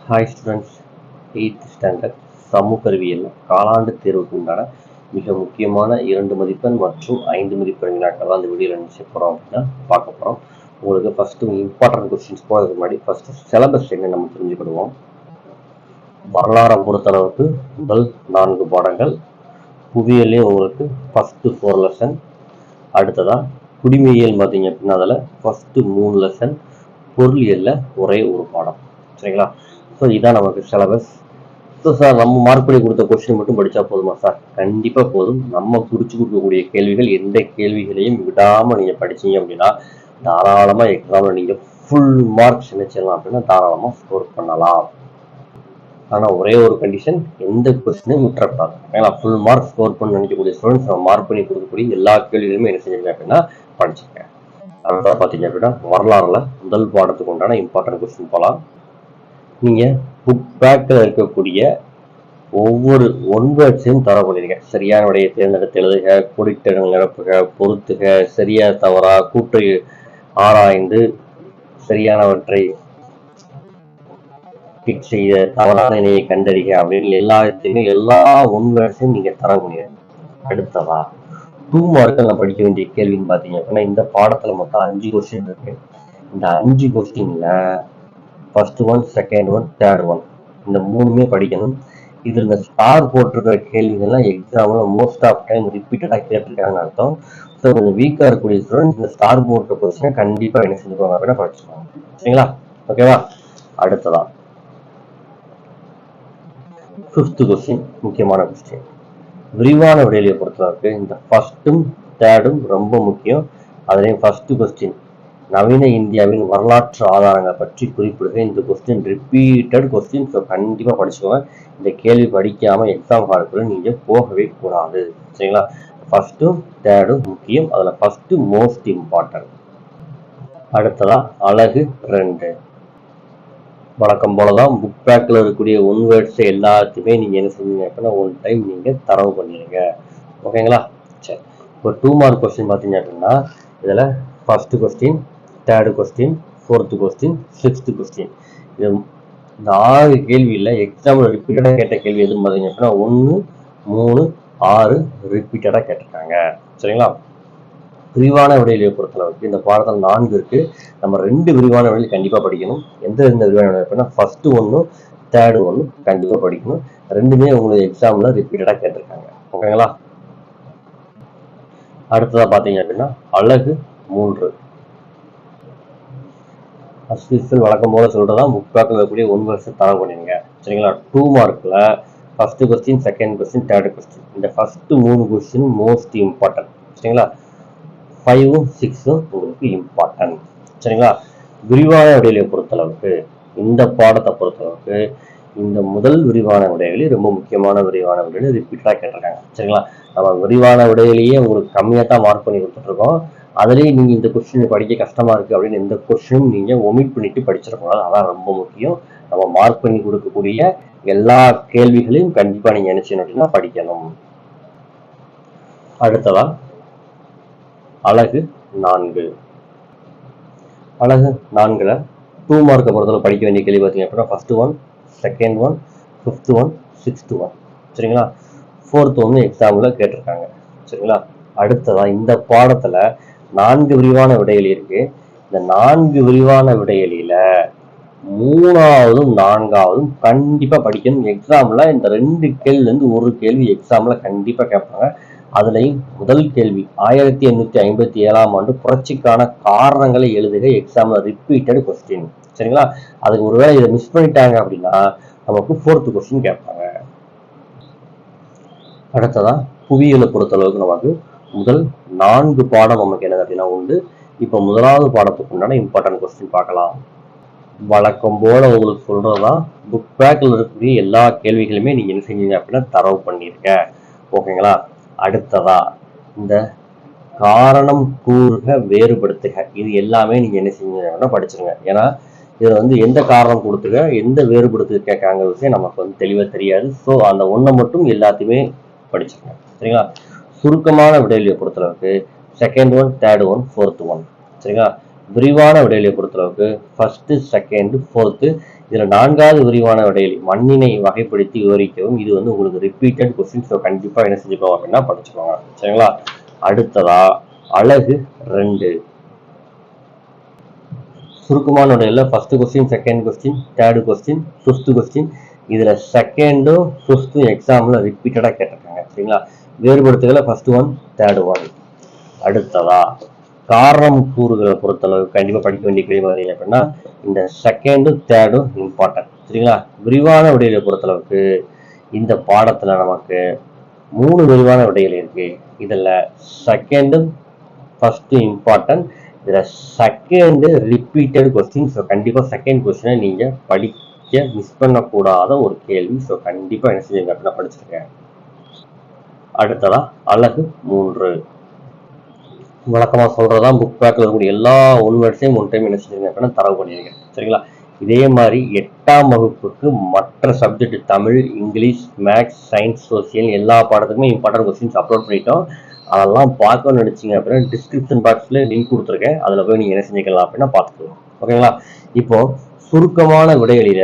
Hi students, 8th standard சமூக அறிவியல் காலாண்டு தேர்வுக்கு உண்டான மிக முக்கியமான 2 மதிப்பெண் மற்றும் 5 மதிப்பெண் வினாக்கள் தான் அந்த வீடியோவில் நினைச்சு போகிறோம் அப்படின்னா பார்க்க போகிறோம். உங்களுக்கு ஃபஸ்ட்டு இம்பார்ட்டன்ட் கொஸ்டின்ஸ் போகிறதுக்கு முன்னாடி ஃபஸ்ட்டு சிலபஸ் என்ன நம்ம தெரிஞ்சுக்கிடுவோம். வரலாறை பொறுத்தளவுக்கு முதல் 4 பாடங்கள், புவியியலே உங்களுக்கு ஃபஸ்ட்டு 4 லெசன், அடுத்ததாக குடிமையியல் பார்த்தீங்க அப்படின்னா அதில் ஃபஸ்ட்டு 3 லெசன், பொருளியலில் ஒரே ஒரு பாடம். சரிங்களா? ஸோ இதான் நமக்கு சிலபஸ். ஸோ சார் நம்ம மார்க் பண்ணி கொடுத்த கொஸ்டின் மட்டும் படித்தா போதுமா சார்? கண்டிப்பாக போதும். நம்ம குறித்து கொடுக்கக்கூடிய கேள்விகள் எந்த கேள்விகளையும் விடாமல் நீங்கள் படிச்சீங்க அப்படின்னா தாராளமாக எக்ஸாமில் நீங்கள் ஃபுல் மார்க்ஸ் நினைச்சிடலாம் அப்படின்னா தாராளமாக ஸ்கோர் பண்ணலாம். ஆனால் ஒரே ஒரு கண்டிஷன், எந்த கொஸ்டினையும் விட்டுறக்கூடாது. ஏன்னா ஃபுல் மார்க் ஸ்கோர் பண்ண நினைக்கக்கூடிய ஸ்டூடெண்ட்ஸ் நம்ம மார்க் பண்ணி கொடுக்கக்கூடிய எல்லா கேள்விகளுமே என்ன செஞ்சுருங்க அப்படின்னா படிச்சுருக்கேன். அதனால் பார்த்தீங்க அப்படின்னா வரலாறுல முதல் பாடத்துக்கு உண்டான இம்பார்ட்டன்ட் கொஸ்டின் போகலாம். நீங்கள் புக் பேக்கில் இருக்கக்கூடிய ஒவ்வொரு ஒன்வேர்ட்ஸையும் தர பண்ணிருங்க. சரியான விடையை தேர்ந்தெடுத்து எழுதுக, குறித்திடங்கள் நிரப்புக, பொறுத்துக, சரியா தவறா, கூற்றை ஆராய்ந்து சரியானவற்றை டிக் செய்ய, தவறான இணையை கண்டறிக அப்படின்னு எல்லா ஒன்வேர்ட்ஸையும் நீங்க தர முடியாது. அடுத்ததா 2 மார்க்கு நான் படிக்க வேண்டிய கேள்வின்னு பாத்தீங்க அப்படின்னா இந்த பாடத்துல மொத்தம் 5 கொஸ்டின் இருக்கு. இந்த 5 கொஸ்டின்ல first one, second one, third one, இந்த 3மே படிக்கணும். இது இந்த ஸ்டார் போட்டிருக்கிற கேள்விகள்லாம் எக்ஸாம்ல மோஸ்ட் ஆஃப் டைம் ரிப்பீட்டடாக கேட்டிருக்காங்கன்னு அர்த்தம். ஸோ கொஞ்சம் வீக்காக இருக்கக்கூடிய ஸ்டூடெண்ட் இந்த ஸ்டார் போட்ட கொஸ்டினை கண்டிப்பாக என்ன செஞ்சுக்கோங்க அப்படின்னா படிச்சுக்கோங்க. சரிங்களா? ஓகேவா? அடுத்ததா 5th கொஸ்டின், முக்கியமான கொஸ்டின். விரிவான விடையிலையை பொறுத்தவரைக்கு இந்த ஃபர்ஸ்டும் தேர்டும் ரொம்ப முக்கியம். அதுலேயும் ஃபர்ஸ்ட் கொஸ்டின், நவீன இந்தியாவின் வரலாற்று ஆதாரங்களை பற்றி குறிப்பிடுக. இந்த கொஸ்டின் ரிப்பீட்டட் கொஸ்டின். ஸோ கண்டிப்பாக படிச்சுக்கோங்க. இந்த கேள்வி படிக்காமல் எக்ஸாம் ஹாலுக்குள்ள நீங்கள் போகவே கூடாது. சரிங்களா? ஃபர்ஸ்ட்டும் தேர்டும் முக்கியம். அதில் ஃபர்ஸ்ட்டு மோஸ்ட் இம்பார்ட்டன்ட். அடுத்ததா அழகு 2. வழக்கம் போல தான் புக் பேக்கில் இருக்கக்கூடிய ஒன்வேர்ட்ஸ் எல்லாத்தையுமே நீங்கள் என்ன செஞ்சீங்க அப்படின்னா ஒன் டைம் நீங்கள் தரவு பண்ணிடுங்க. ஓகேங்களா? சரி, இப்போ 2 மார்க் கொஸ்டின் பார்த்தீங்க அப்படின்னா இதில் first question, third question, 4th question, 6th question, இது இந்த 6 கேள்வியில் எக்ஸாம்பிள் ரிப்பீட்டடாக கேட்ட கேள்வி எதுன்னு பார்த்தீங்க அப்படின்னா 1, 3, 6 ரிப்பீட்டடாக கேட்டிருக்காங்க. சரிங்களா? விரிவான விடையிலையை பொறுத்தளவுக்கு இந்த பாடத்தில் 4 இருக்கு. நம்ம 2 விரிவான விடையில் கண்டிப்பாக படிக்கணும். எந்த விரிவான விடை அப்படின்னா ஃபர்ஸ்ட் ஒன்னும் தேர்டு ஒன்னும் கண்டிப்பாக படிக்கணும். 2மே உங்களுக்கு எக்ஸாம்ல ரிப்பீட்டடாக கேட்டிருக்காங்க. ஓகேங்களா? அடுத்ததாக பார்த்தீங்க அப்படின்னா அழகு 3. வழக்கம் போல சொல்றதா புக் பேக்கில் இருக்கக்கூடிய 1 வருஷம் தர பண்ணிடுங்க. சரிங்களா? 2 மார்க்ல first question, second question, third question, இந்த ஃபர்ஸ்ட் 3 கொஸ்டின் மோஸ்ட் இம்பார்ட்டன்ட். சரிங்களா? 5ம் 6ம் உங்களுக்கு இம்பார்ட்டன்ட். சரிங்களா? விரிவான விடையிலை பொறுத்தளவுக்கு இந்த பாடத்தை பொறுத்தளவுக்கு இந்த முதல் விரிவான விடைகளி ரொம்ப முக்கியமான விரிவான விடையில ரிப்பீட்டடாக கேட்டிருக்காங்க. சரிங்களா? நம்ம விரிவான விடையிலேயே உங்களுக்கு கம்மியாக தான் மார்க் பண்ணி கொடுத்துட்ருக்கோம். அதுலேயே நீங்கள் இந்த கொஸ்டின் படிக்க கஷ்டமாக இருக்குது அப்படின்னு எந்த கொஸ்டினும் நீங்கள் ஒமிட் பண்ணிட்டு படிச்சிடக்கூடாது. அதான் ரொம்ப முக்கியம். நம்ம மார்க் பண்ணி கொடுக்கக்கூடிய எல்லா கேள்விகளையும் கண்டிப்பாக நீங்கள் நினைச்சீங்க அப்படின்னா படிக்கணும். அடுத்ததா அழகு 4. அழகு 4ல 2 மார்க்கை பொறுத்தவரை படிக்க வேண்டிய கேள்வி பார்த்தீங்க அப்படின்னா first one, second one, 5th one, 6th one. சரிங்களா? 4th ஒன்று எக்ஸாம்பிள் கேட்டிருக்காங்க. சரிங்களா? அடுத்ததா இந்த பாடத்துல 4 விரிவான விடைகள் இருக்கு. இந்த 4 விரிவான விடைகளில 3ஆவதும் 4ஆவதும் கண்டிப்பா படிக்கணும். எக்ஸாம்ல இந்த 2 கேள்வில இருந்து ஒரு கேள்வி எக்ஸாம்ல கண்டிப்பா கேட்பாங்க. அதுலயும் முதல் கேள்வி 1857ஆம் ஆண்டு புரட்சிக்கான காரணங்களை எழுதுக. எக்ஸாம்ல ரிப்பீட்டட் கொஸ்டின். சரிங்களா? அதுக்கு ஒருவேளை இதை மிஸ் பண்ணிட்டாங்க அப்படின்னா நமக்கு 4th கொஸ்டின் கேட்பாங்க. அடுத்ததா புவியியலை பொறுத்தளவுக்கு நமக்கு முதல் 4 பாடம் நமக்கு என்னது அப்படின்னா உண்டு. இப்போ முதலாவது பாடத்துக்கு உண்டான இம்பார்ட்டன்ட் கொஸ்டின் பார்க்கலாம். வழக்கம் போல உங்களுக்கு சொல்றதுதான் புக் பேக்கில் இருக்கக்கூடிய எல்லா கேள்விகளுமே நீங்க என்ன செஞ்சீங்க அப்படின்னா தரவு பண்ணிருக்க. ஓகேங்களா? அடுத்ததா இந்த காரணம் கூறுக, வேறுபடுத்துக, இது எல்லாமே நீங்க என்ன செஞ்சீங்க அப்படின்னா படிச்சிருங்க. ஏன்னா இதுல எந்த காரணம் கொடுத்துக்க, எந்த வேறுபடுத்து கேட்காங்க விஷயம் நமக்கு தெளிவா தெரியாது. ஸோ அந்த ஒன்றை மட்டும் எல்லாத்தையுமே படிச்சிருங்க. சரிங்களா? சுருக்கமான விடையிலையை பொறுத்தளவுக்கு second one, third one, 4th one. சரிங்களா? விரிவான விடையிலையை பொறுத்தளவுக்கு ஃபர்ஸ்ட், செகண்ட், 4th இதுல 4வது விரிவான விடையில் மண்ணினை வகைப்படுத்தி விவரிக்கவும். இது வந்து உங்களுக்கு ரிப்பீட்டட் கொஸ்டின். ஸோ கண்டிப்பா என்ன செஞ்சுக்கோங்க அப்படின்னா படிச்சுக்கோங்க. சரிங்களா? அடுத்ததா அழகு 2. சுருக்கமான விடையில first question, second question, third question, fifth question. இதுல செகண்டும் ஃபிஃப்த்தும் எக்ஸாம்ல ரிப்பீட்டடா கேட்டிருக்காங்க. சரிங்களா? வேறுபடுத்துகளை ஃபர்ஸ்ட் ஒன், தேர்ட் ஒன். அடுத்ததா காரணம் கூறுகளை பொறுத்தளவு கண்டிப்பா படிக்க வேண்டிய கேள்வி பார்த்தீங்க அப்படின்னா இந்த செகண்டும் தேர்டும் இம்பார்ட்டன்ட். சரிங்களா? விரிவான விடைகளை பொறுத்தளவுக்கு இந்த பாடத்துல நமக்கு 3 விரிவான விடைகள் இருக்கு. இதுல செகண்டும் ஃபர்ஸ்ட் இம்பார்ட்டன்ட். இதுல செகண்ட் ரிப்பீட்டட் கொஸ்டின். ஸோ கண்டிப்பா செகண்ட் கொஸ்டினை நீங்க படிக்க மிஸ் பண்ணக்கூடாத ஒரு கேள்வி. ஸோ கண்டிப்பா என்ன செஞ்சீங்க அப்படின்னா படிச்சிருக்கேன். அடுத்ததா அழகு 3. வழக்கமாக சொல்றதான் புக் பேக்கில் இருக்கக்கூடிய எல்லா ஒன் வேர்ட்ஸையும் ஒன் டைம் என்ன செஞ்சுருங்க அப்படின்னா தரவு பண்ணியிருக்கேன். சரிங்களா? இதே மாதிரி 8ஆம் வகுப்புக்கு மற்ற subject Tamil, English, maths, science, social எல்லா பாடத்துக்குமே இம்பார்ட்டன்ட் கொஸ்டின்ஸ் அப்லோட் பண்ணிட்டோம். அதெல்லாம் பார்க்கணும்னு நினைச்சிங்க அப்படின்னா டிஸ்கிரிப்ஷன் பாக்ஸில் லிங்க் கொடுத்துருக்கேன். அதில் போய் நீங்கள் என்ன செஞ்சுக்கலாம் அப்படின்னா பார்த்துக்கலாம். ஓகேங்களா? இப்போ சுருக்கமான விடைகளில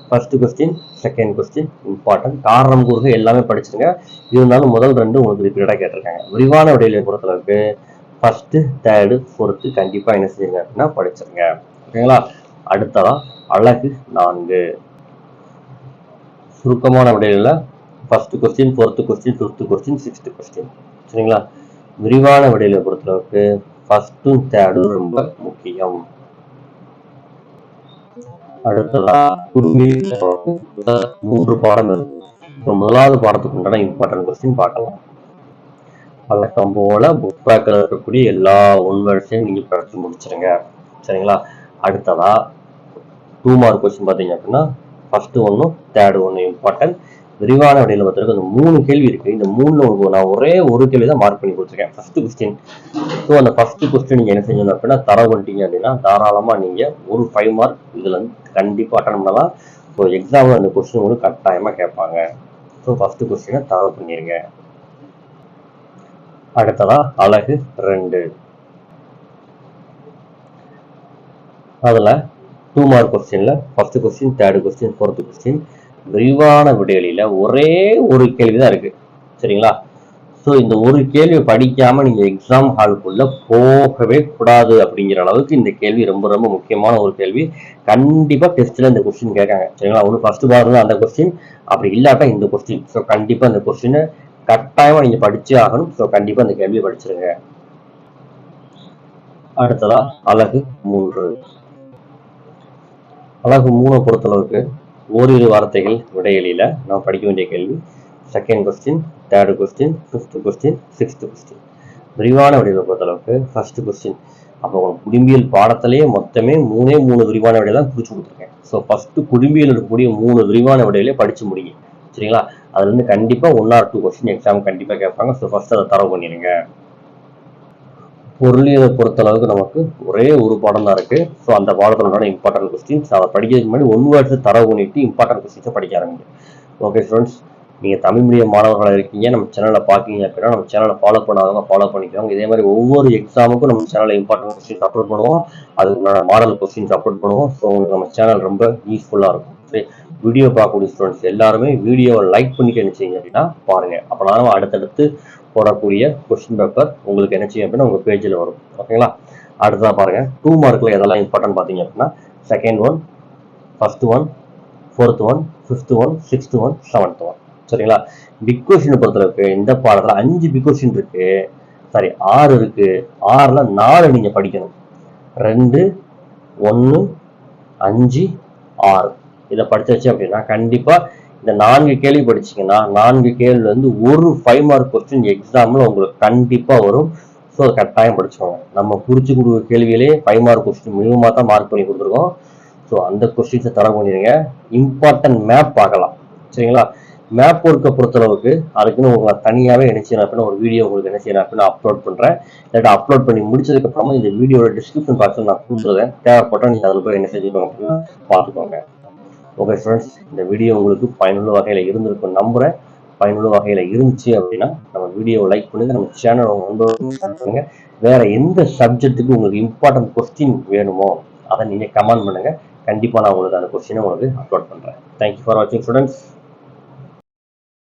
first question, second question important. காரணம் கூறுக எல்லாமே படிச்சுருங்க. இருந்தாலும் முதல் 2 உங்களுக்கு ரிப்பீட்டடாக கேட்டிருக்காங்க. விரிவான விடைகளை பொறுத்தளவுக்கு ஃபர்ஸ்ட், தேர்டு, ஃபோர்த்து கண்டிப்பா என்ன செஞ்சுங்க அப்படின்னா படிச்சிருங்க. ஓகேங்களா? அடுத்ததா அழகு 4. சுருக்கமான விடையில first question, fourth question, fifth question, sixth question. சரிங்களா? விரிவான விடையில பொறுத்தளவுக்கு ஃபர்ஸ்டும் தேர்டும் ரொம்ப முக்கியம். அடுத்ததா 3 பாடம் இருக்கு. முதலாவது பாடத்துக்கு உண்டான இம்பார்ட்டன்ட் கொஸ்டின் பார்க்கலாம். வழக்கம் போல புக் பேக்கில் இருக்கக்கூடிய எல்லா ஒன் வேர்ட்ஸையும் நீங்க படிச்சு முடிச்சிருங்க. சரிங்களா? அடுத்ததா 2 மார்க் கொஸ்டின் பார்த்தீங்க அப்படின்னா ஃபர்ஸ்ட் ஒன்னும் தேர்ட் ஒன்னும் இம்பார்ட்டன்ட். விரிவான விடையில பார்த்துருக்கு 3 கேள்வி இருக்கு. இந்த 3ல உங்களுக்கு நான் ஒரே ஒரு கேள்வி தான் மார்க் பண்ணி கொடுத்துருக்கேன். First question. ஸோ அந்த ஃபர்ஸ்ட் கொஸ்டின் நீங்க என்ன செஞ்சணும் அப்படின்னா தரவு பண்ணிட்டீங்க அப்படின்னா தாராளமா நீங்க ஒரு 5 மார்க் இதுல இருந்து கண்டிப்பா அட்டன் பண்ணலாம். ஸோ எக்ஸாம்ல அந்த கொஸ்டின் உங்களுக்கு கட்டாயமா கேட்பாங்க. ஸோ ஃபர்ஸ்ட் கொஸ்டினை தரவு பண்ணிருங்க. அடுத்ததா அழகு 2. அதுல 2 மார்க் கொஸ்டின்ல first question, third question, fourth question விரிவான விடைகளில ஒரே ஒரு கேள்விதான் இருக்கு. சரிங்களா? ஸோ இந்த ஒரு கேள்வி படிக்காம நீங்க எக்ஸாம் ஹாலுக்குள்ள போகவே கூடாது அப்படிங்கிற அளவுக்கு இந்த கேள்வி ரொம்ப ரொம்ப முக்கியமான ஒரு கேள்வி. கண்டிப்பா டெஸ்ட்ல இந்த கொஸ்டின் கேட்காங்க. சரிங்களா? ஒன்று ஃபர்ஸ்ட் பாருங்க அந்த கொஸ்டின், அப்படி இல்லாட்டா இந்த கொஸ்டின். ஸோ கண்டிப்பா இந்த கொஸ்டினை கட்டாயமா நீங்க படிச்சே ஆகணும். ஸோ கண்டிப்பா இந்த கேள்வியை படிச்சிருங்க. அடுத்ததா அழகு 3. அழகு 3 பொறுத்தளவுக்கு ஓரிரு வார்த்தைகள் விடைகளில நாம் படிக்க வேண்டிய கேள்வி. Second question, third question, fifth question, sixth question. விரிவான விடைகளை பொறுத்தளவுக்கு ஃபர்ஸ்ட் கொஸ்டின். அப்போ குடிம்பியல் பாடத்திலேயே மொத்தமே 3 விரிவான விடையை தான் குறிச்சு கொடுத்துருக்கேன். ஸோ ஃபர்ஸ்ட் குடிம்பியல் இருக்கக்கூடிய 3 விரிவான விடையிலே படிச்சு முடிங்க. சரிங்களா? அதுல இருந்து கண்டிப்பா 1 or 2 கொஸ்டின் எக்ஸாம் கண்டிப்பா கேட்பாங்க. ஸோ ஃபர்ஸ்ட் அதை தரவு பண்ணிடுங்க. பொருளியலை பொறுத்தளவுக்கு நமக்கு ஒரே ஒரு பாடம் தான் இருக்கு. ஸோ அந்த பாடத்தோட இம்பார்ட்டன்ட் கொஸ்டின்ஸ் அதை படிக்கிறதுக்கு முன்னாடி ஒன் வேர்ட்ஸ் தரவு பண்ணிட்டு இம்பார்ட்டன்ட் கொஸ்டின்ஸை படிக்க ஆரம்பிங்க. ஓகே ஸ்டூடெண்ட்ஸ், நீங்க தமிழ் மீடியம் மாணவர்களாக இருக்கீங்க, நம்ம சேனலை பார்க்கீங்க அப்படின்னா நம்ம சேனலை ஃபாலோ பண்ணாதவங்க ஃபாலோ பண்ணிக்கோங்க. இதே மாதிரி ஒவ்வொரு எக்ஸாமுக்கும் நம்ம சேனலில் இம்பார்ட்டன்ட் கொஸ்டின்ஸ் அப்லோட் பண்ணுவோம். அதுக்குள்ள மாடல் கொஸ்டின்ஸ் அப்லோட் பண்ணுவோம். ஸோ உங்களுக்கு நம்ம சேனல் ரொம்ப யூஸ்ஃபுல்லாக இருக்கும். சரி, வீடியோ பார்க்கக்கூடிய ஸ்டூடெண்ட்ஸ் எல்லாருமே வீடியோவை லைக் பண்ணிட்டு என்ன செய்யுங்க அப்படின்னா பாருங்க. அப்போதான் அடுத்தடுத்து போடக்கூடிய கொஸ்டின் பேப்பர் உங்களுக்கு என்ன செய்யும் அப்படின்னா உங்க பேஜில் வரும். ஓகேங்களா? அடுத்ததாக பாருங்க 2 மார்க்ல எதெல்லாம் இம்பார்ட்டன்ட் பார்த்தீங்க அப்படின்னா second one, first one, fourth one, fifth one, sixth one, seventh one. சரிங்களா? பிக் கொஸ்டினை பொறுத்தளவுக்கு இந்த பாடத்துல 5 பிக் கொஸ்டின் இருக்கு. சாரி 6 இருக்கு. 6ல 4 நீங்க படிக்கணும். 2, 1, 5, 6 இதை படிச்சாச்சு அப்படின்னா கண்டிப்பா இந்த 4 கேள்வி படிச்சீங்கன்னா 4 கேள்வில இருந்து ஒரு 5 மார்க் கொஸ்டின் எக்ஸாம்ல உங்களுக்கு கண்டிப்பா வரும். ஸோ கட்டாயம் படிச்சுக்கோங்க. நம்ம குறிச்சு கொடுக்குற கேள்வியிலே 5 மார்க் கொஸ்டின் மினிமமா தான் மார்க் பண்ணி கொடுத்துருக்கோம். ஸோ அந்த கொஸ்டின்ஸை தர பண்ணிடுங்க. இம்பார்ட்டன்ட் மேப் பார்க்கலாம். சரிங்களா? மேப் ஒர்க்கை பொறுத்தளவுக்கு அதுக்குன்னு உங்களுக்கு தனியாகவே என்ன செய்யணும் அப்படின்னா ஒரு வீடியோ உங்களுக்கு என்ன செய்யணும் அப்படின்னா அப்லோட் பண்ணுறேன். இல்லாட்டி அப்லோட் பண்ணி முடிச்சதுக்கு அப்புறமா இந்த வீடியோட டிஸ்கிரிப்ஷன் பாக்ஸில் நான் கொடுத்துருவேன். தேவைப்பட்டால் நீங்கள் அதில் போய் என்ன செஞ்சுக்கோங்க அப்படின்னா பார்த்துக்கோங்க. ஓகே ஸ்டூடெண்ட்ஸ், இந்த வீடியோ உங்களுக்கு பயனுள்ள வகையில் இருந்திருக்கும் நம்புறேன். பயனுள்ள வகையில் இருந்துச்சு அப்படின்னா நம்ம வீடியோவை லைக் பண்ணுங்க, நம்ம சேனலை பண்ணுங்க. வேற எந்த சப்ஜெக்ட்டுக்கு உங்களுக்கு இம்பார்ட்டன்ட் கொஸ்டின் வேணுமோ அதை நீங்க கமெண்ட் பண்ணுங்க. கண்டிப்பாக நான் உங்களுக்கு அந்த கொஸ்டினை உங்களுக்கு அப்லோட் பண்ணுறேன். தேங்க்யூ ஃபார் வாட்சிங் ஸ்டூடெண்ட்ஸ்.